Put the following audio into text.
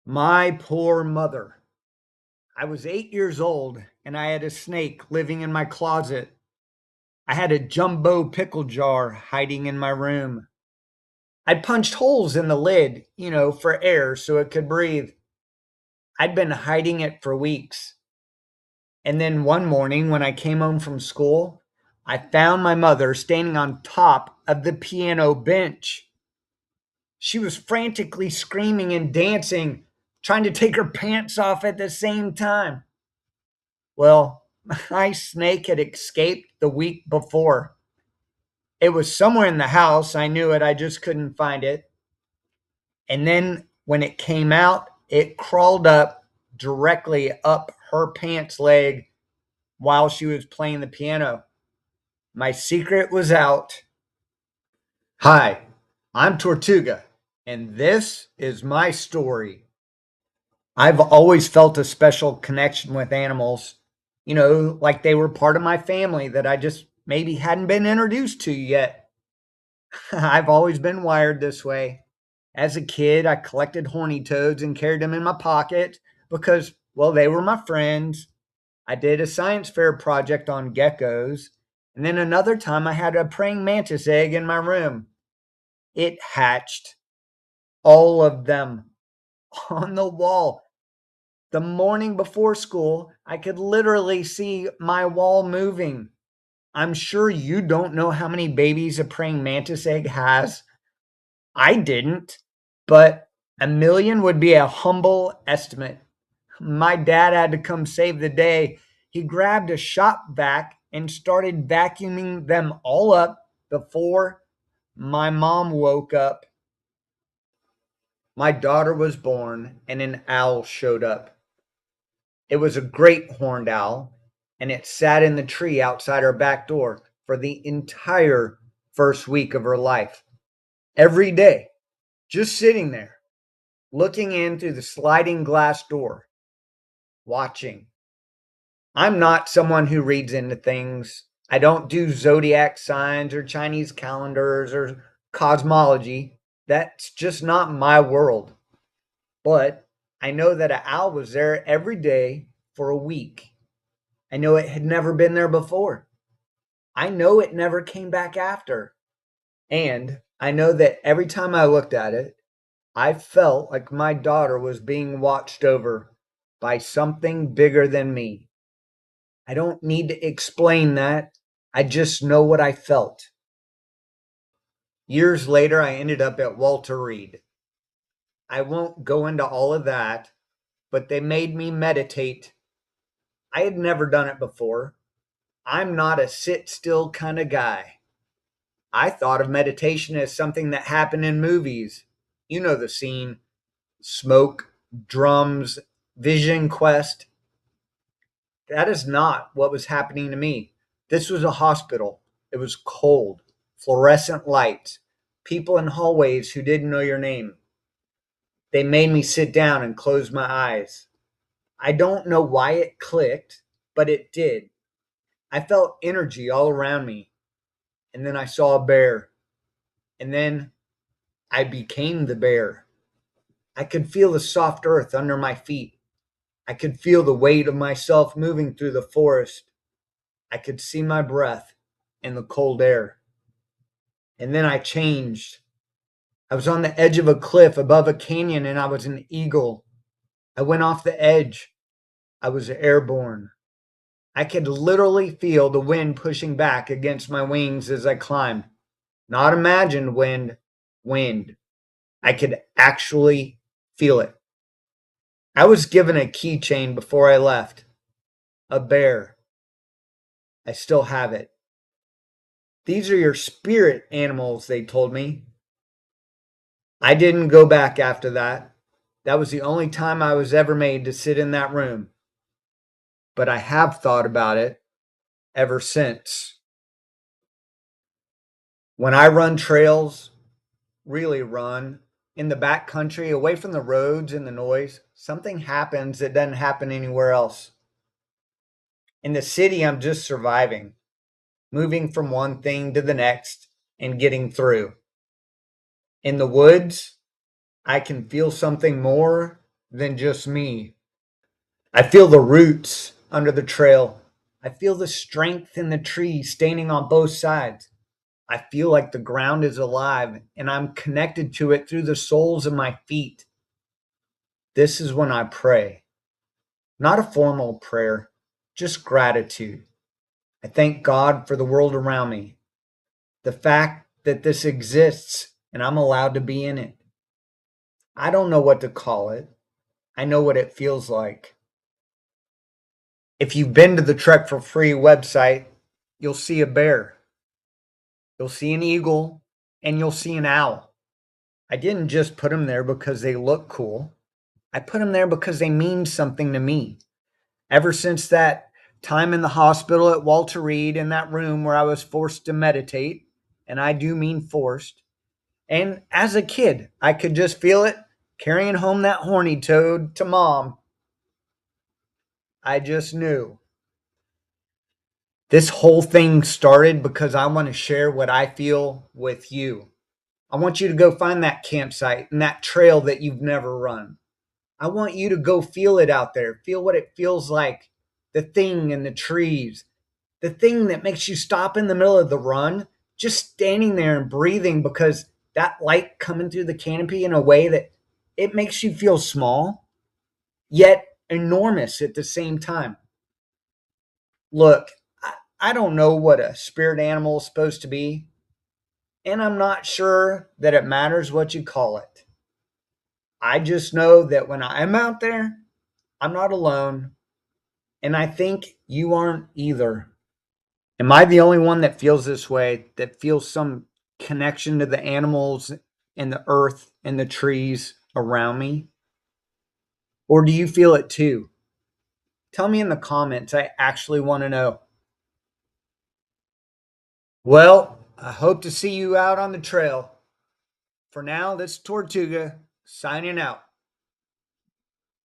My poor mother. I was 8 years old and I had a snake living in my closet. I had a jumbo pickle jar hiding in my room. I punched holes in the lid, for air so it could breathe. I'd been hiding it for weeks. And then one morning when I came home from school, I found my mother standing on top of the piano bench. She was frantically screaming and dancing, trying to take her pants off at the same time. Well, my snake had escaped the week before. It was somewhere in the house. I knew it. I just couldn't find it. And then when it came out, it crawled up directly up her pants leg while she was playing the piano. My secret was out. Hi, I'm Tortuga, and this is my story. I've always felt a special connection with animals, like they were part of my family that I just maybe hadn't been introduced to yet. I've always been wired this way. As a kid, I collected horny toads and carried them in my pocket because, well, they were my friends. I did a science fair project on geckos. And then another time, I had a praying mantis egg in my room. It hatched, all of them, on the wall. The morning before school, I could literally see my wall moving. I'm sure you don't know how many babies a praying mantis egg has. I didn't, but a million would be a humble estimate. My dad had to come save the day. He grabbed a shop vac and started vacuuming them all up before my mom woke up. My daughter was born and an owl showed up. It was a great horned owl, and it sat in the tree outside our back door for the entire first week of her life. Every day, just sitting there, looking in through the sliding glass door, watching. I'm not someone who reads into things. I don't do zodiac signs or Chinese calendars or cosmology. That's just not my world. But I know that an owl was there every day for a week. I know it had never been there before. I know it never came back after. And I know that every time I looked at it, I felt like my daughter was being watched over by something bigger than me. I don't need to explain that. I just know what I felt. Years later, I ended up at Walter Reed. I won't go into all of that, but they made me meditate. I had never done it before. I'm not a sit still kind of guy. I thought of meditation as something that happened in movies. You know the scene: smoke, drums, vision quest. That is not what was happening to me. This was a hospital. It was cold, fluorescent lights, people in hallways who didn't know your name. They made me sit down and close my eyes. I don't know why it clicked, but it did. I felt energy all around me. And then I saw a bear. And then I became the bear. I could feel the soft earth under my feet. I could feel the weight of myself moving through the forest. I could see my breath in the cold air. And then I changed. I was on the edge of a cliff above a canyon and I was an eagle. I went off the edge. I was airborne. I could literally feel the wind pushing back against my wings as I climbed. Not imagined wind, wind. I could actually feel it. I was given a keychain before I left. A bear. I still have it. These are your spirit animals, they told me. I didn't go back after that. That was the only time I was ever made to sit in that room. But I have thought about it ever since. When I run trails, really run, in the back country, away from the roads and the noise, something happens that doesn't happen anywhere else. In the city, I'm just surviving, moving from one thing to the next and getting through. In the woods, I can feel something more than just me. I feel the roots under the trail. I feel the strength in the tree standing on both sides. I feel like the ground is alive and I'm connected to it through the soles of my feet. This is when I pray. Not a formal prayer, just gratitude. I thank God for the world around me, the fact that this exists and I'm allowed to be in it. I don't know what to call it. I know what it feels like. If you've been to the Trek for Free website, you'll see a bear, you'll see an eagle, and you'll see an owl. I didn't just put them there because they look cool. I put them there because they mean something to me. Ever since that time in the hospital at Walter Reed in that room where I was forced to meditate, and I do mean forced, and as a kid, I could just feel it carrying home that horny toad to mom. I just knew. This whole thing started because I want to share what I feel with you. I want you to go find that campsite and that trail that you've never run. I want you to go feel it out there. Feel what it feels like. The thing in the trees. The thing that makes you stop in the middle of the run, just standing there and breathing because that light coming through the canopy in a way that it makes you feel small, yet enormous at the same time. Look, I don't know what a spirit animal is supposed to be, and I'm not sure that it matters what you call it. I just know that when I'm out there, I'm not alone, and I think you aren't either. Am I the only one that feels this way, that feels some connection to the animals and the earth and the trees around me? Or do you feel it too? Tell me in the comments. I actually want to know. Well, I hope to see you out on the trail. For now, this is Tortuga signing out.